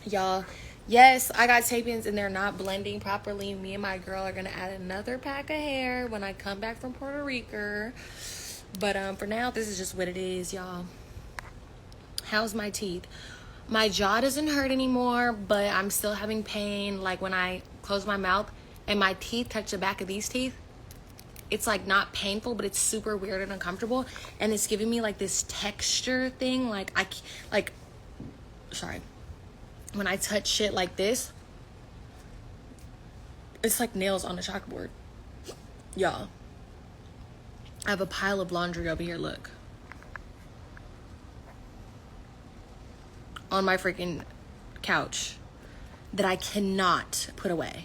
Y'all, yes, I got tape-ins and they're not blending properly. Me and my girl are gonna add another pack of hair when I come back from Puerto Rico. But for now, this is just what it is, y'all. How's my teeth? My jaw doesn't hurt anymore, but I'm still having pain. Like when I close my mouth and my teeth touch the back of these teeth, it's like not painful, but it's super weird and uncomfortable. And it's giving me like this texture thing. Sorry. When I touch shit like this, it's like nails on a chalkboard. Y'all, I have a pile of laundry over here, look. On my freaking couch that I cannot put away.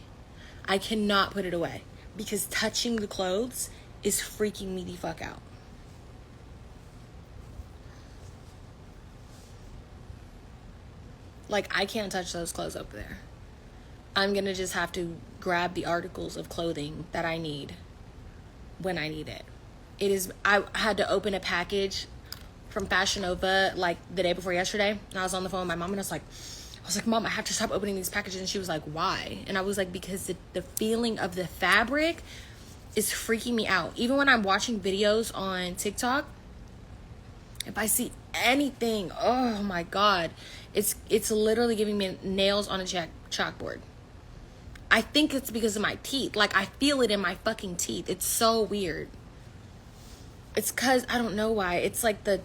I cannot put it away because touching the clothes is freaking me the fuck out. Like, I can't touch those clothes over there. I'm gonna just have to grab the articles of clothing that I need when I need it. I had to open a package from Fashion Nova like the day before yesterday, and I was on the phone with my mom, and I was like, Mom, I have to stop opening these packages. And she was like, why? And I was like, because the feeling of the fabric is freaking me out. Even when I'm watching videos on TikTok, if I see anything, oh my God, it's literally giving me nails on a chalkboard. I think it's because of my teeth. Like, I feel it in my fucking teeth. It's so weird. It's because, I don't know why. It's like the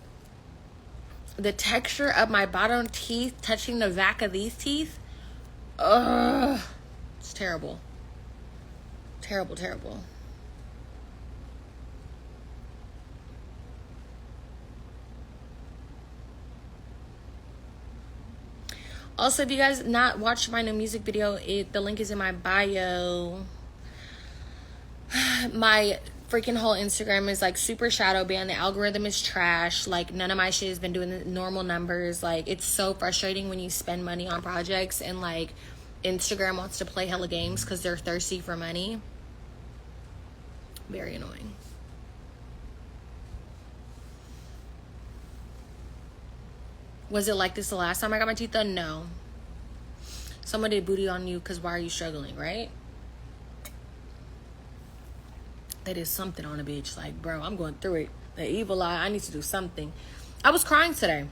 texture of my bottom teeth touching the back of these teeth. Ugh. It's terrible. Terrible, terrible. Also, if you guys not watched my new music video, the link is in my bio. My freaking whole Instagram is like super shadow banned. The algorithm is trash. Like, none of my shit has been doing the normal numbers. Like, it's so frustrating when you spend money on projects and like Instagram wants to play hella games because they're thirsty for money. Very annoying. Was it like this the last time I got my teeth done? No. Someone did booty on you because why are you struggling, right? They did something on a bitch. Like, bro, I'm going through it. The evil eye, I need to do something. I was crying today.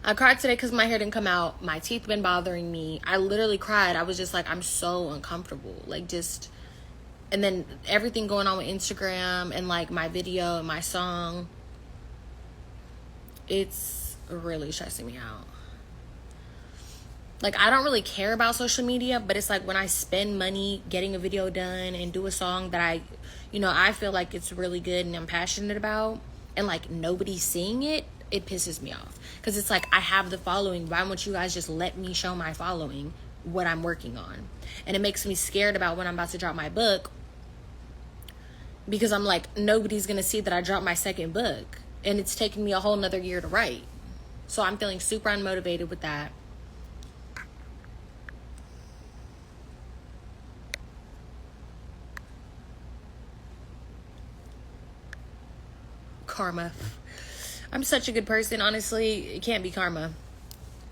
I cried today because my hair didn't come out. My teeth been bothering me. I literally cried. I was just like, I'm so uncomfortable. Like, just... And then everything going on with Instagram and like my video and my song. It's really stressing me out. Like, I don't really care about social media, but it's like when I spend money getting a video done and do a song that I feel like it's really good and I'm passionate about, and like nobody's seeing it, it pisses me off. Because it's like, I have the following. Why won't you guys just let me show my following what I'm working on? And it makes me scared about when I'm about to drop my book, because I'm like, nobody's going to see that I dropped my second book. And it's taken me a whole nother year to write. So I'm feeling super unmotivated with that. Karma. I'm such a good person. Honestly, it can't be karma.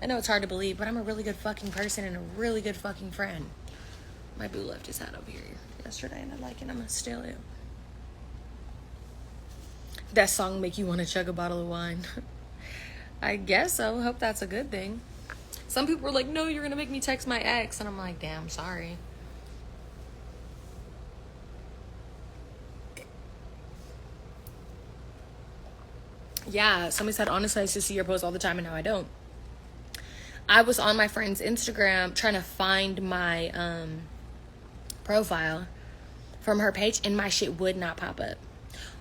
I know it's hard to believe, but I'm a really good fucking person and a really good fucking friend. My boo left his hat over here yesterday and I like it. I'm gonna steal it. That song make you want to chug a bottle of wine? I guess so. Hope that's a good thing. Some people were like, no, you're gonna make me text my ex. And I'm like, damn, sorry. Yeah, somebody said, honestly, I used to see your posts all the time and now I don't. I was on my friend's Instagram trying to find my profile from her page and my shit would not pop up.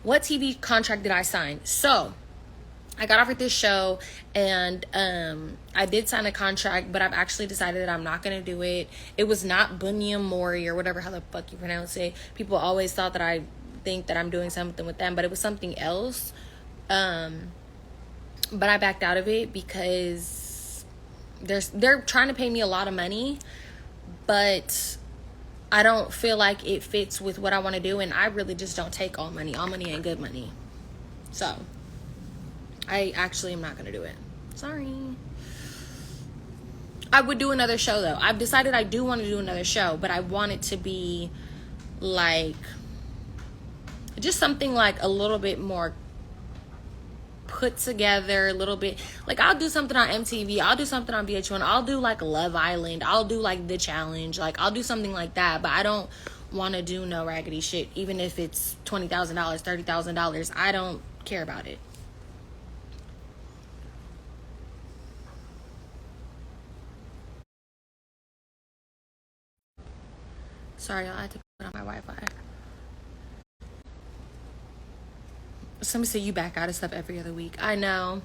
What TV contract did I sign? So, I got offered this show and I did sign a contract, but I've actually decided that I'm not going to do it. It was not Bunyam Mori or whatever, how the fuck you pronounce it. People always thought that I think that I'm doing something with them, but it was something else. But I backed out of it because they're trying to pay me a lot of money, but I don't feel like it fits with what I want to do, and I really just don't take all money. All money ain't good money. So, I actually am not going to do it. Sorry. I would do another show though. I've decided I do want to do another show, but I want it to be like just something like a little bit more put together, a little bit like I'll do something on MTV, I'll do something on VH1, I'll do like Love Island, I'll do like The Challenge, like I'll do something like that, but I don't want to do no raggedy shit, even if it's $20,000, $30,000. I don't care about it. Sorry, y'all, I had to put on my Wi-Fi. Somebody say you back out of stuff every other week. I know.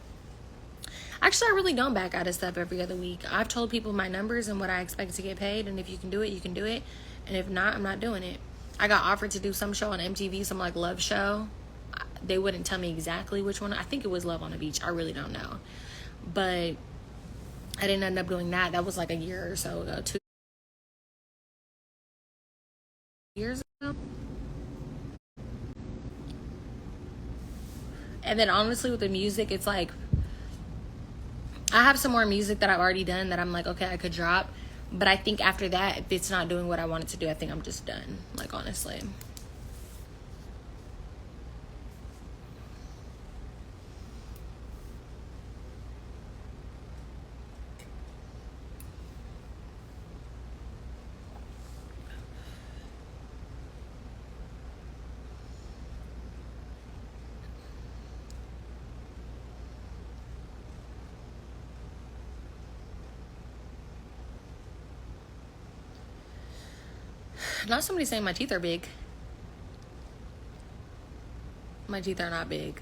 Actually, I really don't back out of stuff every other week. I've told people my numbers and what I expect to get paid, and if you can do it, you can do it. And if not, I'm not doing it. I got offered to do some show on MTV, some like love show. They wouldn't tell me exactly which one. I think it was Love on the Beach. I really don't know. But I didn't end up doing that. That was like a year or so ago, 2 years ago. And then honestly with the music, it's like I have some more music that I've already done that I'm like, okay, I could drop. But I think after that, if it's not doing what I want it to do, I think I'm just done. Like, honestly. Not somebody saying my teeth are big. My teeth are not big.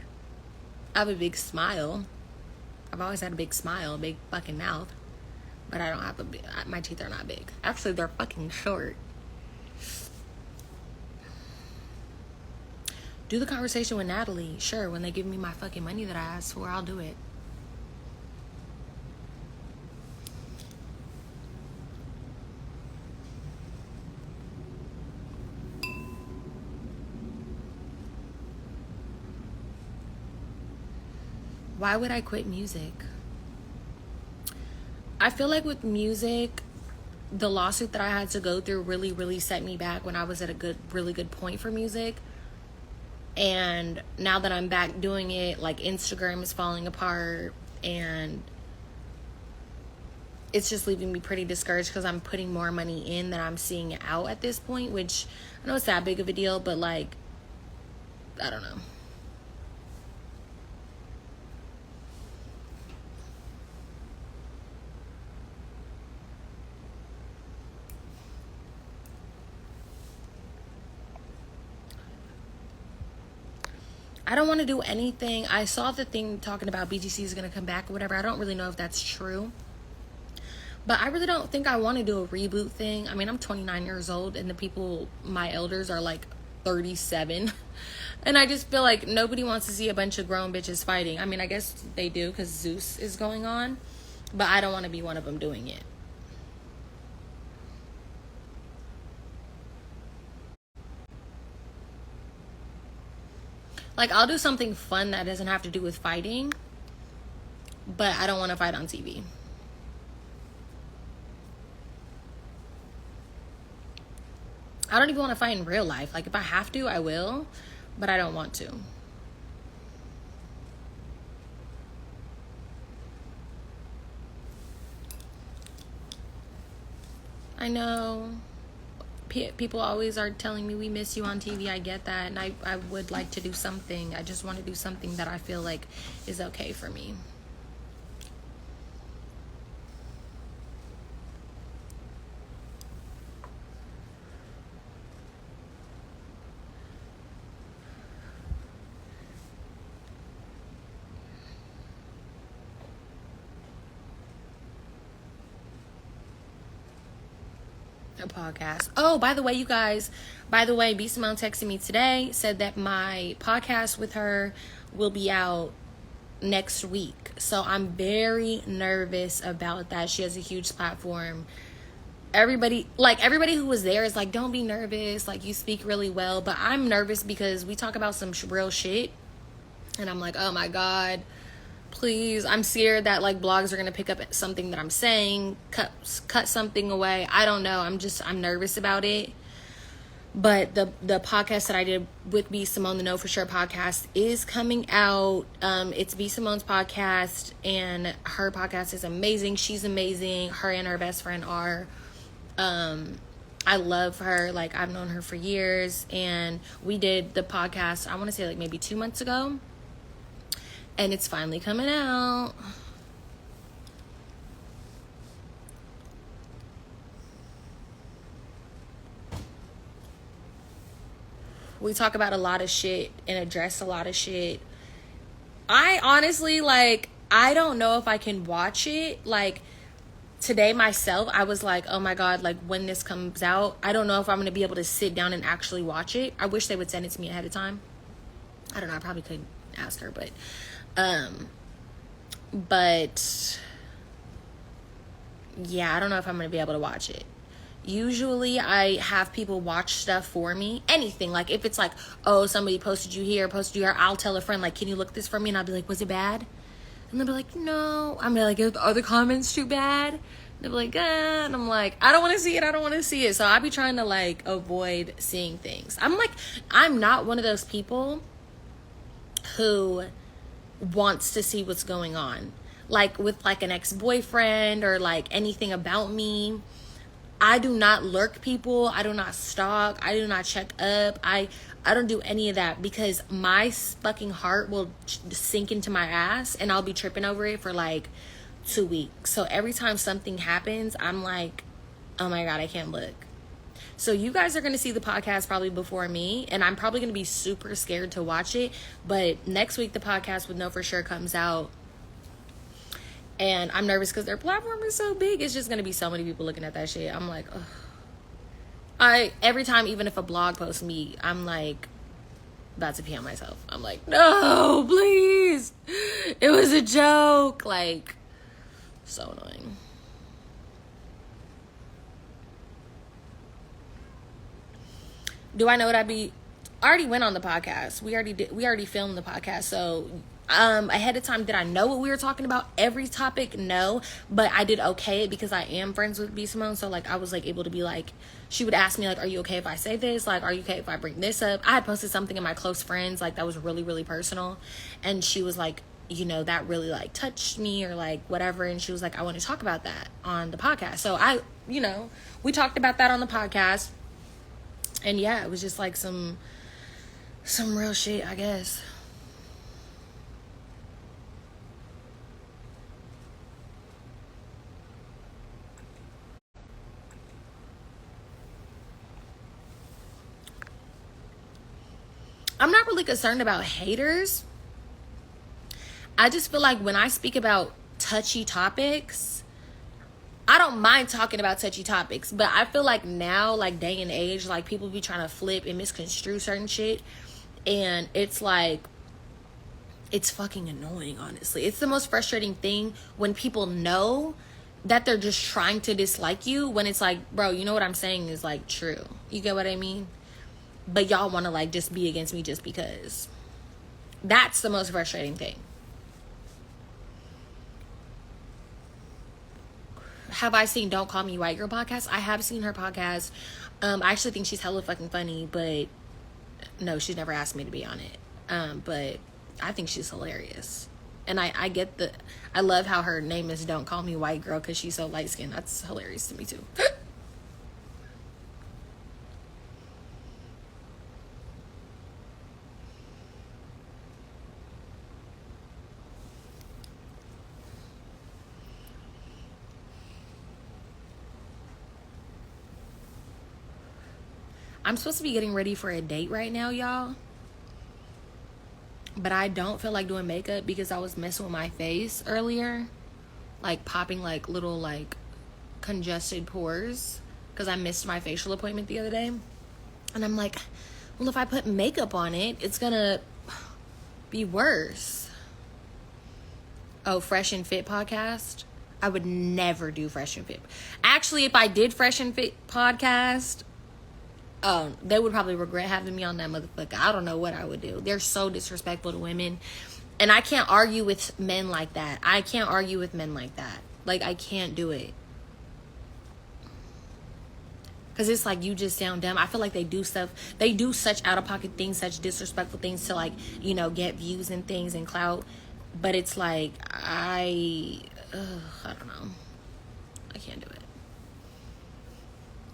I have a big smile. I've always had a big smile, a big fucking mouth. But I don't have a big, my teeth are not big. Actually, they're fucking short. Do the conversation with Natalie. Sure, when they give me my fucking money that I asked for, I'll do it. Why would I quit music? I feel like with music, the lawsuit that I had to go through really, really set me back when I was at a really good point for music. And now that I'm back doing it, like Instagram is falling apart and it's just leaving me pretty discouraged because I'm putting more money in than I'm seeing out at this point, which I know it's that big of a deal, but like, I don't know. I don't want to do anything. I saw the thing talking about BGC is going to come back or whatever. I don't really know if that's true. But I really don't think I want to do a reboot thing. I mean, I'm 29 years old and the people, my elders, are like 37. And I just feel like nobody wants to see a bunch of grown bitches fighting. I mean, I guess they do because Zeus is going on. But I don't want to be one of them doing it. Like, I'll do something fun that doesn't have to do with fighting, but I don't want to fight on TV. I don't even want to fight in real life. Like, if I have to, I will, but I don't want to. I know. People always are telling me we miss you on TV. I get that, and I would like to do something. I just want to do something that I feel like is okay for me. A podcast. Oh, by the way, you guys, B Simone texted me today, said that my podcast with her will be out next week. So I'm very nervous about that. She has a huge platform. Everybody who was there is like, don't be nervous. Like, you speak really well. But I'm nervous because we talk about some real shit. And I'm like, oh my God. Please, I'm scared that like blogs are gonna pick up something that I'm saying, cut something away. I don't know. I'm nervous about it. But the podcast that I did with B Simone, the Know For Sure podcast, is coming out. It's B Simone's podcast, and her podcast is amazing. She's amazing. Her and her best friend are. I love her. Like, I've known her for years, and we did the podcast, I want to say like maybe 2 months ago, and it's finally coming out. We talk about a lot of shit and address a lot of shit. I honestly, like, I don't know if I can watch it. Like, today myself, I was like, oh my God, like, when this comes out, I don't know if I'm going to be able to sit down and actually watch it. I wish they would send it to me ahead of time. I don't know, I probably could ask her, but yeah, I don't know if I'm going to be able to watch it. Usually I have people watch stuff for me. Anything. Like, if it's like, oh, somebody posted you here, I'll tell a friend, like, can you look this for me? And I'll be like, was it bad? And they'll be like, no. I'm like, are the comments too bad? And they'll be like, and I'm like, I don't want to see it. So I be trying to, like, avoid seeing things. I'm not one of those people who wants to see what's going on. Like, with, like, an ex-boyfriend or, like, anything about me. I do not lurk people. I do not stalk. I do not check up. I don't do any of that, because my fucking heart will sink into my ass and I'll be tripping over it for like 2 weeks. So every time something happens, I'm like, oh my God, I can't look. So you guys are going to see the podcast probably before me, and I'm probably going to be super scared to watch it. But next week, the podcast with Know For Sure comes out. And I'm nervous because their platform is so big. It's just going to be so many people looking at that shit. I'm like, ugh. Every time, even if a blog posts me, I'm like about to pee on myself. I'm like, no, please. It was a joke. Like, so annoying. Do I know what I already went on the podcast. We already filmed the podcast. So ahead of time, did I know what we were talking about? Every topic, no, but I did okay because I am friends with B Simone. So like, I was like able to be like, she would ask me like, are you okay if I say this? Like, are you okay if I bring this up? I had posted something in my close friends, like that was really, really personal. And she was like, you know, that really like touched me or like whatever. And she was like, I want to talk about that on the podcast. So we talked about that on the podcast. And yeah, it was just like some real shit, I guess. I'm not really concerned about haters. I just feel like when I speak about touchy topics, I don't mind talking about touchy topics, but I feel like now, like day and age, like people be trying to flip and misconstrue certain shit, and it's like, it's fucking annoying, honestly. It's the most frustrating thing when people know that they're just trying to dislike you, when it's like, bro, you know what I'm saying is like true. You get what I mean? But y'all want to like just be against me just because. That's the most frustrating thing. Have I seen Don't Call Me White Girl podcast? I have seen her podcast. I actually think she's hella fucking funny, but no, she's never asked me to be on it. But I think she's hilarious. And I love how her name is Don't Call Me White Girl because she's so light skinned. That's hilarious to me too. I'm supposed to be getting ready for a date right now, y'all. But I don't feel like doing makeup because I was messing with my face earlier. Like popping like little like congested pores because I missed my facial appointment the other day. And I'm like, well, if I put makeup on it, it's gonna be worse. Oh, Fresh and Fit podcast? I would never do Fresh and Fit. Actually, if I did Fresh and Fit podcast, they would probably regret having me on that motherfucker. I don't know what I would do. They're so disrespectful to women. And I can't argue with men like that. I can't argue with men like that. Like, I can't do it. Because it's like, you just sound dumb. I feel like they do stuff. They do such out-of-pocket things, such disrespectful things to, like, you know, get views and things and clout. But it's like, I don't know. I can't do it.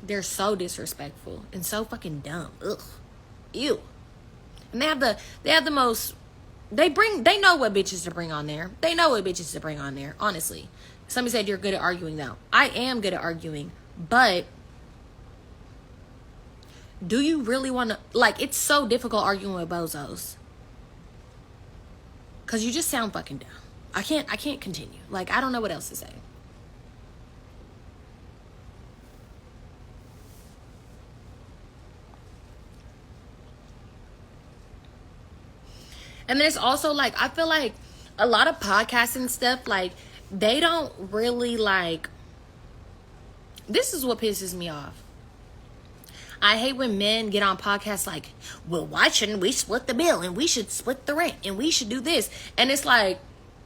They're so disrespectful and so fucking dumb. Ugh. Ew. And they have the most... They know what bitches to bring on there. They know what bitches to bring on there, honestly. Somebody said you're good at arguing, though. I am good at arguing. But... do you really want to... like, it's so difficult arguing with bozos. Because you just sound fucking dumb. I can't continue. Like, I don't know what else to say. And there's also, like, I feel like a lot of podcasts and stuff, like, they don't really, like... this is what pisses me off. I hate when men get on podcasts like, well, why shouldn't we split the bill? And we should split the rent. And we should do this. And it's like,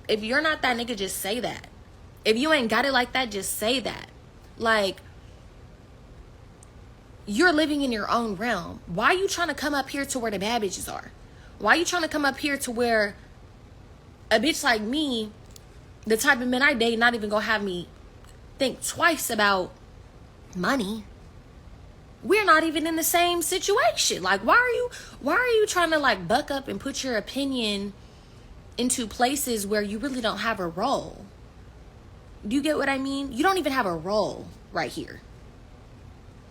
if you're not that nigga, just say that. If you ain't got it like that, just say that. Like, you're living in your own realm. Why are you trying to come up here to where the bad bitches are? Why are you trying to come up here to where a bitch like me, the type of men I date, not even gonna have me think twice about money? We're not even in the same situation. Like, why are you trying to, like, buck up and put your opinion into places where you really don't have a role? Do you get what I mean? You don't even have a role right here.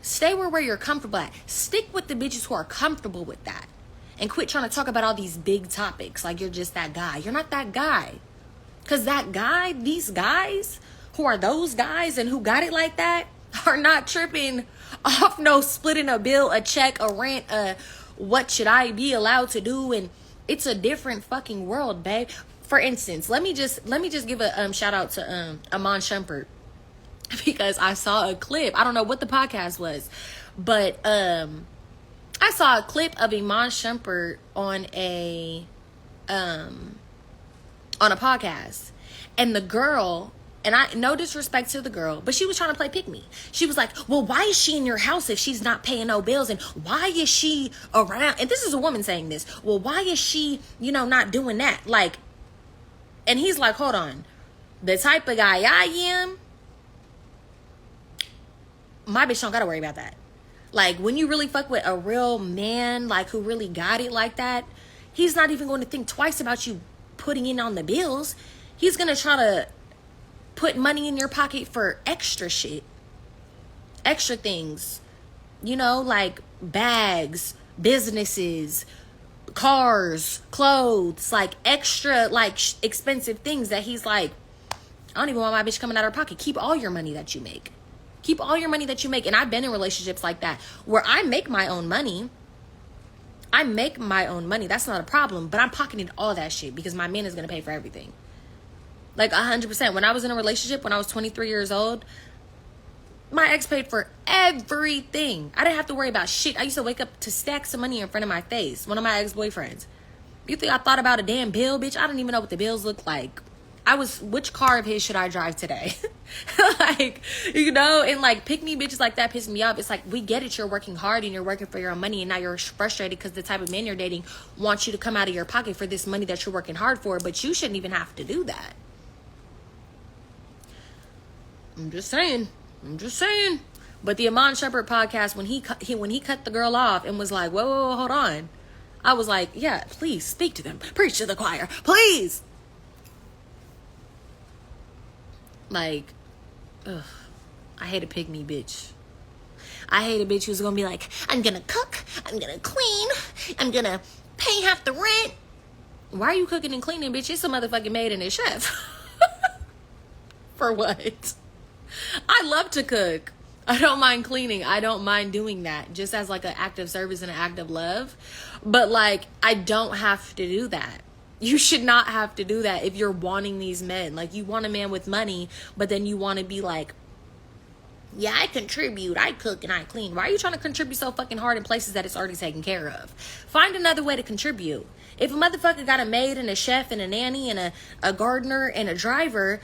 Stay where you're comfortable at. Stick with the bitches who are comfortable with that. And quit trying to talk about all these big topics like you're just that guy. You're not that guy. Because that guy, these guys who are those guys and who got it like that are not tripping off no splitting a bill, a check, a rent, what should I be allowed to do? And it's a different fucking world, babe. For instance, let me just give a shout out to Amon Shumpert, because I saw a clip. I don't know what the podcast was, but I saw a clip of Iman Shumpert on a podcast, and the girl, and I, no disrespect to the girl, but she was trying to play pick me. She was like, well, why is she in your house if she's not paying no bills? And why is she around? And this is a woman saying this. Well, why is she, not doing that? Like, and he's like, hold on. The type of guy I am, my bitch don't gotta worry about that. Like, when you really fuck with a real man, like, who really got it like that, he's not even going to think twice about you putting in on the bills. He's gonna try to put money in your pocket for extra shit, extra things, like bags, businesses, cars, clothes, like extra, like expensive things that he's like, I don't even want my bitch coming out of her pocket. Keep all your money that you make. Keep all your money that you make. And I've been in relationships like that where I make my own money. That's not a problem. But I'm pocketing all that shit because my man is going to pay for everything. Like 100%. When I was in a relationship, when I was 23 years old, my ex paid for everything. I didn't have to worry about shit. I used to wake up to stacks of money in front of my face. One of my ex-boyfriends. You think I thought about a damn bill, bitch? I don't even know what the bills look like. Which car of his should I drive today? Like, and like pick me bitches like that piss me off. It's like, we get it. You're working hard and you're working for your own money, and now you're frustrated because the type of man you're dating wants you to come out of your pocket for this money that you're working hard for, but you shouldn't even have to do that. I'm just saying. But the Amon Shumpert podcast, when he cut the girl off and was like, whoa, hold on. I was like, yeah, please speak to them. Preach to the choir. Please. Like, ugh, I hate a pygmy bitch. I hate a bitch who's gonna be like, I'm gonna cook, I'm gonna clean, I'm gonna pay half the rent. Why are you cooking and cleaning, bitch? It's a motherfucking maid and a chef. For what? I love to cook. I don't mind cleaning. I don't mind doing that, just as like an act of service and an act of love. But like, I don't have to do that. You should not have to do that if you're wanting these men. Like, you want a man with money, but then you want to be like Yeah, I contribute. I cook and I clean. Why are you trying to contribute so fucking hard in places that it's already taken care of? Find another way to contribute. If a motherfucker got a maid and a chef and a nanny and a gardener and a driver,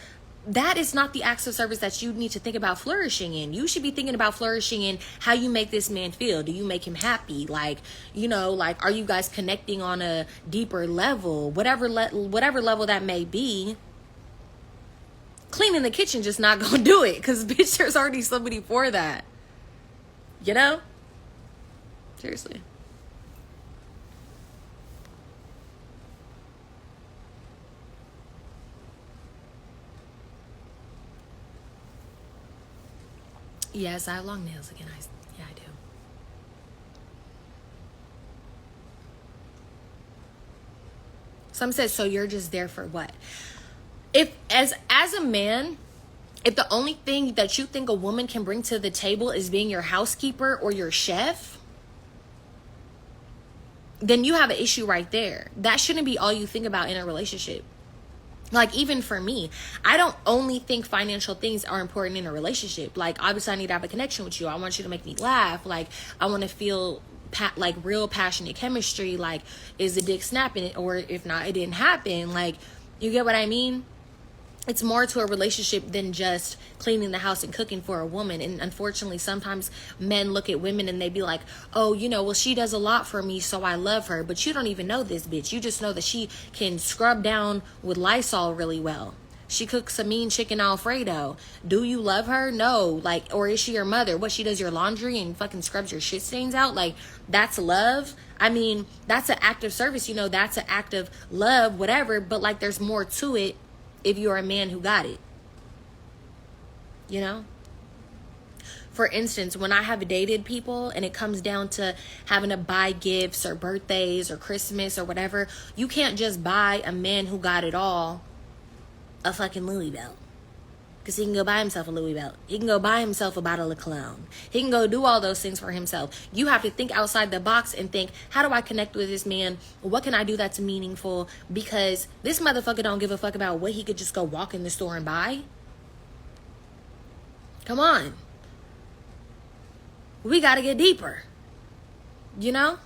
that is not the acts of service that you need to think about flourishing in. You should be thinking about flourishing in how you make this man feel. Do you make him happy? Like, you know, like, are you guys connecting on a deeper level? Whatever level that may be. Cleaning the kitchen just not gonna do it, because bitch, there's already somebody for that. You know? Seriously. Yes, I have long nails again. Yeah, I do. Some says, so you're just there for what? If as a man, if the only thing that you think a woman can bring to the table is being your housekeeper or your chef, then you have an issue right there. That shouldn't be all you think about in a relationship. Like, even for me, I don't only think financial things are important in a relationship. Like, obviously I need to have a connection with you. I want you to make me laugh. Like, I want to feel like real passionate chemistry. Like, is the dick snapping it? Or if not, it didn't happen. Like, you get what I mean? It's more to a relationship than just cleaning the house and cooking for a woman. And unfortunately, sometimes men look at women and they be like, oh, you know, well, she does a lot for me, so I love her. But you don't even know this bitch. You just know that she can scrub down with Lysol really well. She cooks a mean chicken Alfredo. Do you love her? No. Like, or is she your mother? What, she does your laundry and fucking scrubs your shit stains out? Like, that's love? I mean, that's an act of service. You know, that's an act of love, whatever. But, like, there's more to it if you're a man who got it. You know? For instance, when I have dated people and it comes down to having to buy gifts or birthdays or Christmas or whatever, you can't just buy a man who got it all a fucking Louis belt. Because he can go buy himself a Louis belt. He can go buy himself a bottle of cologne. He can go do all those things for himself. You have to think outside the box and think, how do I connect with this man? What can I do that's meaningful? Because this motherfucker don't give a fuck about what he could just go walk in the store and buy. Come on. We got to get deeper. You know?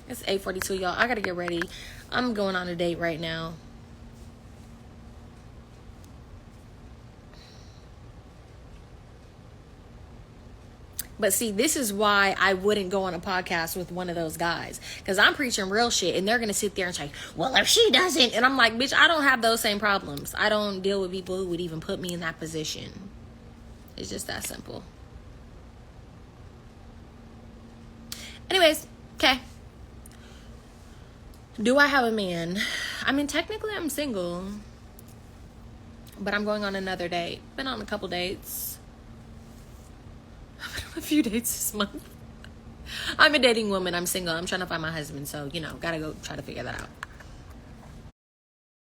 It's 8:42, y'all. I got to get ready. I'm going on a date right now. But see, this is why I wouldn't go on a podcast with one of those guys. Because I'm preaching real shit. And they're going to sit there and say, well, if she doesn't. And I'm like, bitch, I don't have those same problems. I don't deal with people who would even put me in that position. It's just that simple. Anyways, okay. Do I have a man? I mean, technically I'm single. But I'm going on another date. Been on a couple dates. I've been on a few dates this month. I'm a dating woman. I'm single. I'm trying to find my husband. So, you know, gotta go try to figure that out.